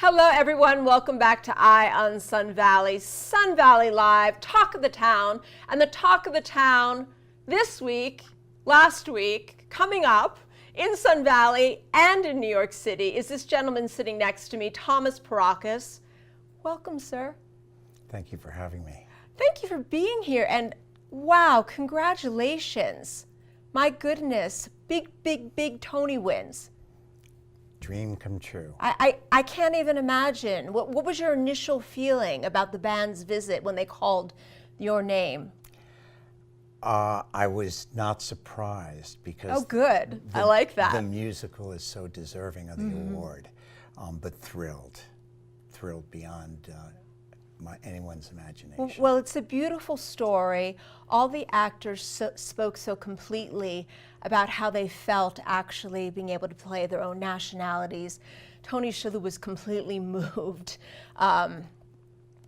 Hello everyone, welcome back to Eye on Sun Valley Live, Talk of the Town. And the Talk of the Town this week, last week, coming up in Sun Valley and in New York City is this gentleman sitting next to me, Thomas Paratus. Welcome, sir. Thank you for having me. Thank you for being here, and wow, congratulations. My goodness, big Tony wins. Dream come true. I can't even imagine. What was your initial feeling about the band's visit when they called your name? I was not surprised because oh, good. I like that. The musical is so deserving of the award, but thrilled beyond anyone's imagination. Well, it's a beautiful story. All the actors spoke so completely about how they felt actually being able to play their own nationalities. Tony Shalhoub was completely moved,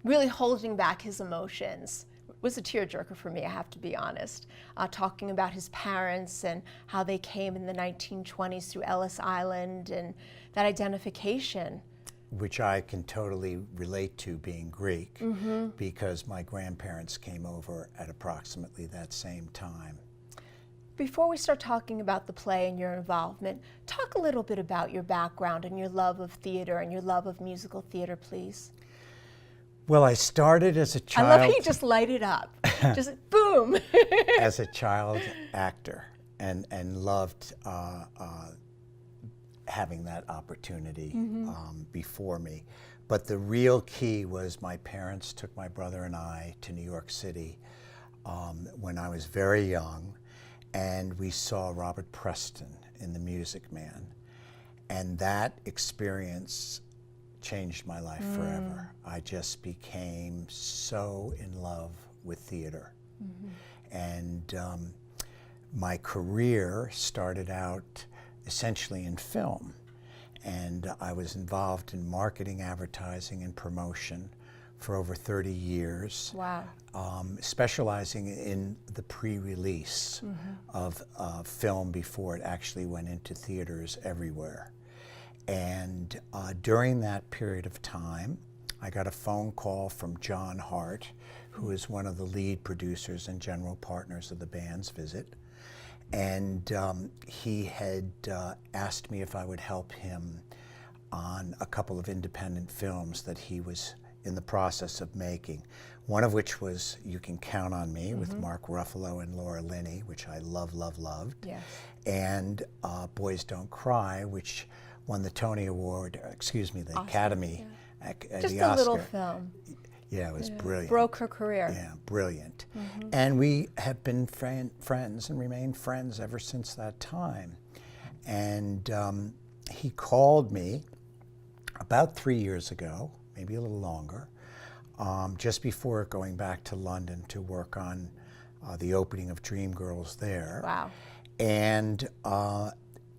really holding back his emotions. It was a tearjerker for me, I have to be honest, talking about his parents and how they came in the 1920s through Ellis Island and that identification. Which I can totally relate to, being Greek, because my grandparents came over at approximately that same time. Before we start talking about the play and your involvement, talk a little bit about your background and your love of theater and your love of musical theater, please. Well, I started as a child. I love how you just light it up. Just boom. As a child actor, and loved having that opportunity before me. But the real key was my parents took my brother and I to New York City when I was very young, and we saw Robert Preston in The Music Man. And that experience changed my life forever. I just became so in love with theater. And my career started out essentially in film, and I was involved in marketing, advertising, and promotion for over 30 years. Wow. Specializing in the pre-release of film before it actually went into theaters everywhere. And during that period of time, I got a phone call from John Hart, who is one of the lead producers and general partners of the band's visit. And he had asked me if I would help him on a couple of independent films that he was in the process of making. One of which was You Can Count on Me with Mark Ruffalo and Laura Linney, which I loved. Yes. And Boys Don't Cry, which won the Tony Award, excuse me, the Oscar, Academy, just the a Oscar. little film. Yeah, it was brilliant. Broke her career. Yeah, brilliant. And we have been friends and remained friends ever since that time. And he called me about 3 years ago, maybe a little longer, just before going back to London to work on the opening of Dreamgirls there. Wow. And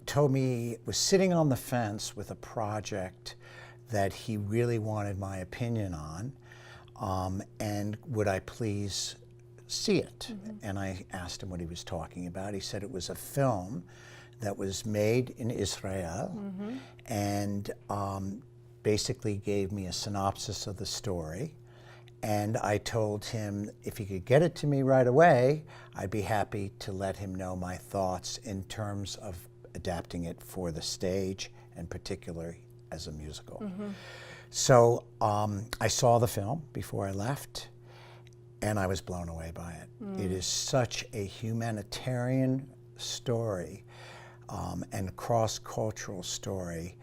told me, was sitting on the fence with a project that he really wanted my opinion on. And would I please see it? And I asked him what he was talking about. He said it was a film that was made in Israel and basically gave me a synopsis of the story. And I told him if he could get it to me right away, I'd be happy to let him know my thoughts in terms of adapting it for the stage, and particularly as a musical. So I saw the film before I left, and I was blown away by it. It is such a humanitarian story and a cross-cultural story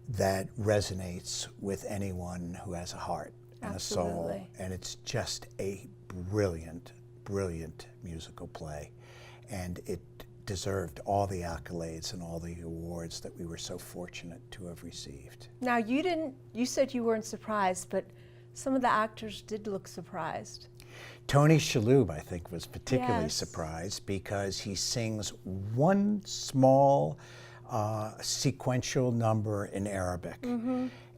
that resonates with anyone who has a heart and a soul. And it's just a brilliant musical play. And it deserved all the accolades and all the awards that we were so fortunate to have received. Now, you said you weren't surprised, but some of the actors did look surprised. Tony Shalhoub, I think, was particularly surprised because he sings one small sequential number in Arabic.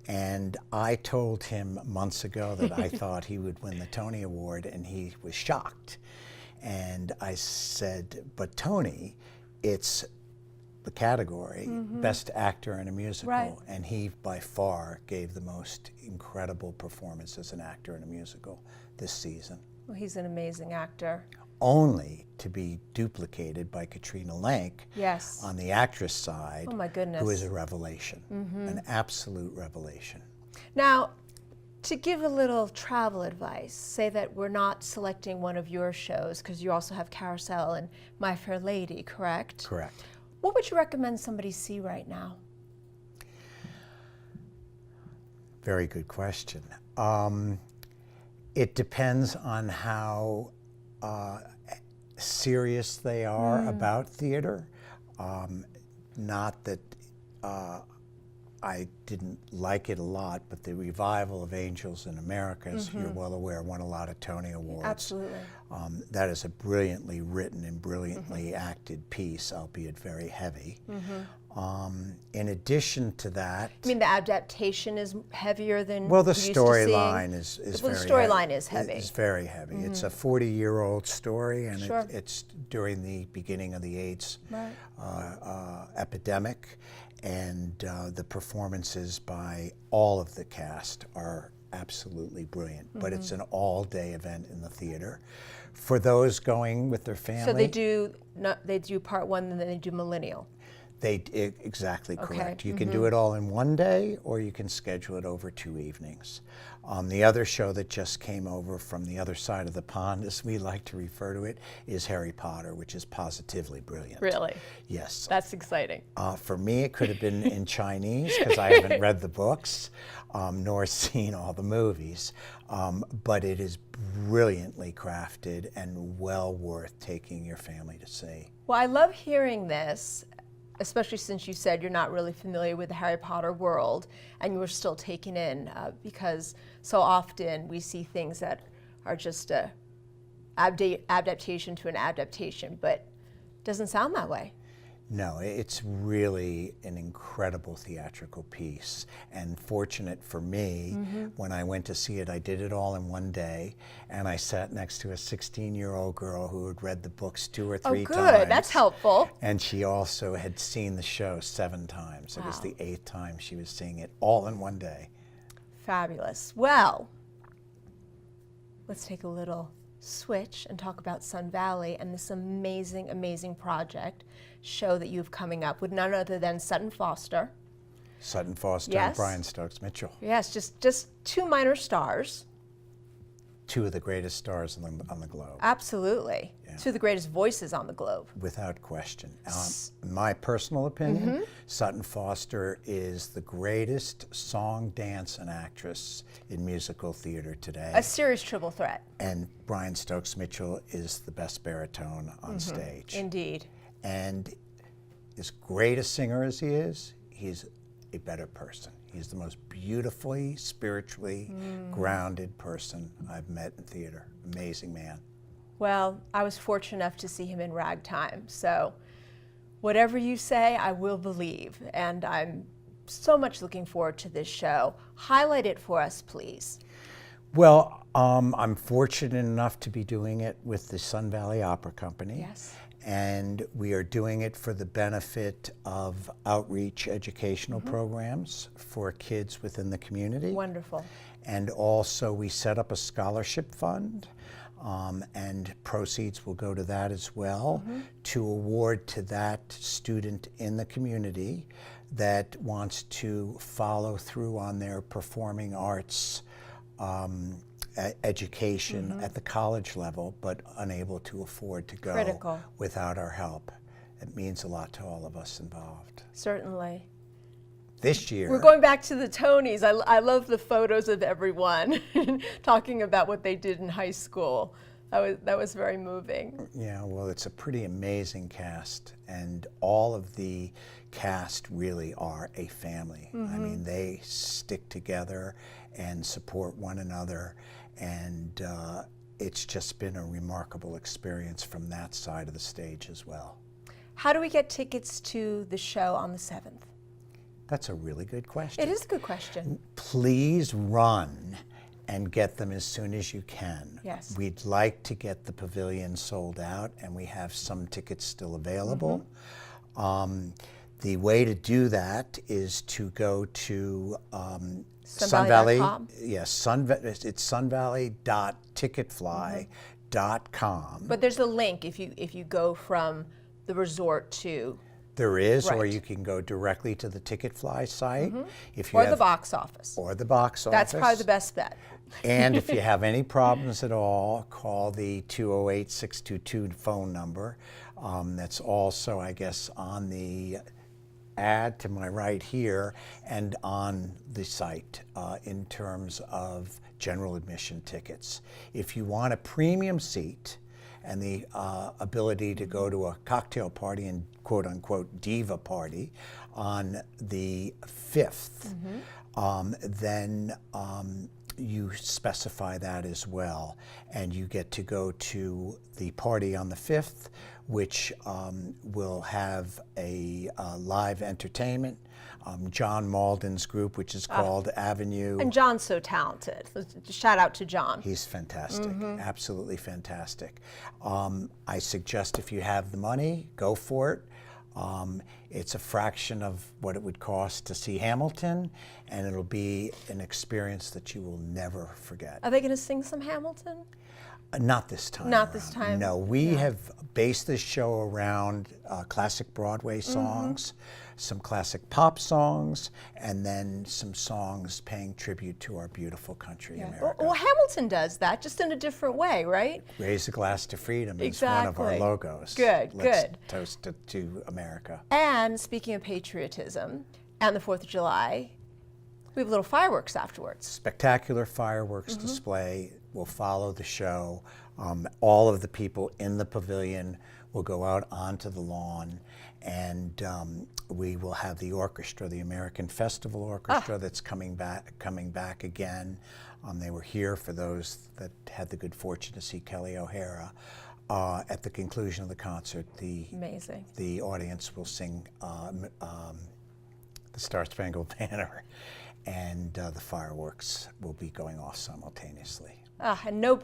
And I told him months ago that I thought he would win the Tony Award, and he was shocked. And I said, but Tony, it's the category, Best Actor in a Musical, Right. and he by far gave the most incredible performance as an actor in a musical this season, Well, he's an amazing actor. only to be duplicated by Katrina Lenk Yes. on the actress side, Oh my goodness. who is a revelation, an absolute revelation. Now, to give a little travel advice, say that we're not selecting one of your shows, because you also have Carousel and My Fair Lady, correct? Correct. What would you recommend somebody see right now? Very good question. It depends on how serious they are about theater. Not that I didn't like it a lot, but the revival of Angels in America, as you're well aware, won a lot of Tony Awards. Absolutely. That is a brilliantly written and brilliantly acted piece, albeit very heavy. In addition to that, I mean, the adaptation is heavier than well, the we used to seeing. storyline is Well, very the storyline is heavy. It's very heavy. It's a 40-year-old story, and Sure. it's during the beginning of the AIDS Right. epidemic, and the performances by all of the cast are absolutely brilliant. But it's an all-day event in the theater. For those going with their family, So they do part one and then they do Millennial. Exactly Okay. correct. You can do it all in one day, or you can schedule it over 2 evenings. The other show that just came over from the other side of the pond, as we like to refer to it, is Harry Potter, which is positively brilliant. Really? Yes. That's exciting. For me, it could have been in Chinese, because I haven't read the books, nor seen all the movies. But it is brilliantly crafted and well worth taking your family to see. Well, I love hearing this, especially since you said you're not really familiar with the Harry Potter world and you were still taken in, because so often we see things that are just a adaptation to an adaptation, but it doesn't sound that way. No, it's really an incredible theatrical piece, and fortunate for me, when I went to see it, I did it all in one day, and I sat next to a 16-year-old girl who had read the books 2 or 3 good. times. That's helpful. And she also had seen the show 7 times. It was Wow. the 8th time she was seeing it all in one day. Fabulous. Well, let's take a little switch and talk about Sun Valley and this amazing, amazing show that you have coming up with none other than Sutton Foster. Sutton Foster Yes. and Brian Stokes Mitchell, Yes, just 2 minor stars. 2 of the greatest stars on the globe. Absolutely. Yeah. 2 of the greatest voices on the globe. Without question. In my personal opinion, Sutton Foster is the greatest song, dance, and actress in musical theater today. A serious triple threat. And Brian Stokes Mitchell is the best baritone on stage. Indeed. And as great a singer as he is, he's a better person. He's the most beautifully, spiritually grounded person I've met in theater. Amazing man. Well, I was fortunate enough to see him in Ragtime, so whatever you say, I will believe. And I'm so much looking forward to this show. Highlight it for us, please. Well, I'm fortunate enough to be doing it with the Sun Valley Opera Company. Yes. And we are doing it for the benefit of outreach educational programs for kids within the community. Wonderful. And also we set up a scholarship fund, and proceeds will go to that as well, to award to that student in the community that wants to follow through on their performing arts education at the college level, but unable to afford to go Critical. without our help. It means a lot to all of us involved. Certainly. This year, We're going back to the Tonys. I love the photos of everyone talking about what they did in high school. That was very moving. yeah, well, it's a pretty amazing cast, and all of the cast really are a family. I mean, they stick together and support one another, and it's just been a remarkable experience from that side of the stage as well. How do we get tickets to the show on the 7th? That's a really good question. It is a good question. Please run and get them as soon as you can. Yes. We'd like to get the pavilion sold out, and we have some tickets still available. The way to do that is to go to Sun Valley. sunvalley.com? Yes, it's sunvalley.ticketfly.com. But there's a link if you go from the resort to There is, or Right. you can go directly to the Ticketfly site. If you or have, the box office. Or the box office. That's probably the best bet. And if you have any problems at all, call the 208-622 phone number. That's also, I guess, on the ad to my right here and on the site in terms of general admission tickets. If you want a premium seat and the ability to go to a cocktail party and quote-unquote diva party on the 5th, then you specify that as well, and you get to go to the party on the 5th, which will have a live entertainment. John Malden's group, which is called Avenue. And John's so talented. Shout out to John. He's fantastic, absolutely fantastic. I suggest if you have the money, go for it. It's a fraction of what it would cost to see Hamilton, and it'll be an experience that you will never forget. Are they going to sing some Hamilton? Not this time. Not this around. time? No, we have based this show around classic Broadway songs, some classic pop songs, and then some songs paying tribute to our beautiful country, America. Well, Hamilton does that, just in a different way, right? Raise a glass to freedom is one of our Exactly. logos. Good, Let's good. toast it to America. And speaking of patriotism and the 4th of July, we have little fireworks afterwards. Spectacular fireworks display will follow the show. All of the people in the pavilion will go out onto the lawn, and we will have the orchestra, the American Festival Orchestra, that's coming back again. They were here for those that had the good fortune to see Kelly O'Hara. At the conclusion of the concert, Amazing. the audience will sing the Star Spangled Banner, and the fireworks will be going off simultaneously. And no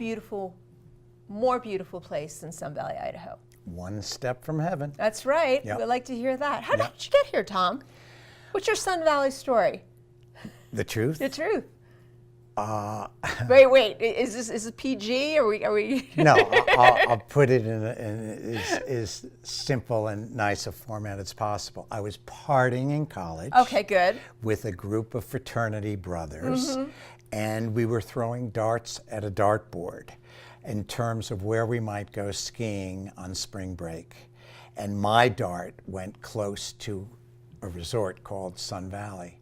more beautiful place than Sun Valley, Idaho. One step from heaven. That's right. Yep. We'd like to hear that. How Yep. did you get here, Tom? What's your Sun Valley story? The truth? The truth. Wait. Is this PG? Are we? No, I'll put it in as simple and nice a format as possible. I was partying in college. Okay, good. With a group of fraternity brothers, and we were throwing darts at a dartboard in terms of where we might go skiing on spring break. And my dart went close to a resort called Sun Valley,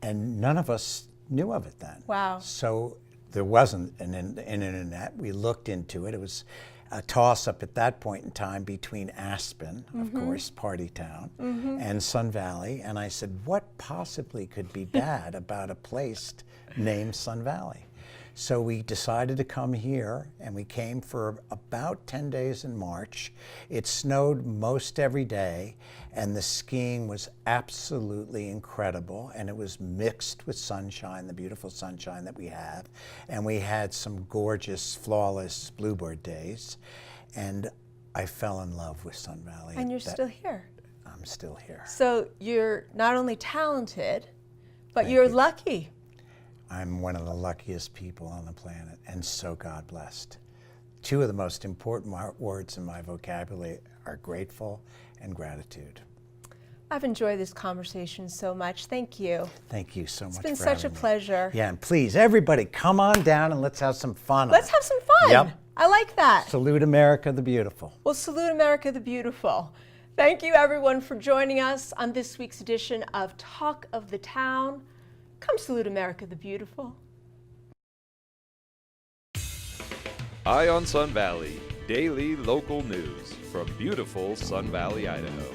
and none of us knew of it then. Wow. So there wasn't an internet. We looked into it. It was a toss-up at that point in time between Aspen, of course, party town, and Sun Valley. And I said, what possibly could be bad about a place named Sun Valley? So we decided to come here, and we came for about 10 days in March. It snowed most every day, and the skiing was absolutely incredible, and it was mixed with sunshine, the beautiful sunshine that we have. And we had some gorgeous, flawless bluebird days, and I fell in love with Sun Valley. And you're still here. I'm still here. So you're not only talented, but Thank you're you. lucky. I'm one of the luckiest people on the planet, and so God blessed. Two of the most important words in my vocabulary are grateful and gratitude. I've enjoyed this conversation so much. Thank you. Thank you so much for It's been such a having me. pleasure. Yeah, and please, everybody, come on down and let's have some fun. Let's have some fun. Yep. I like that. Salute America the Beautiful. Well, salute America the Beautiful. Thank you, everyone, for joining us on this week's edition of Talk of the Town. Come salute America the Beautiful. Eye on Sun Valley, daily local news from beautiful Sun Valley, Idaho.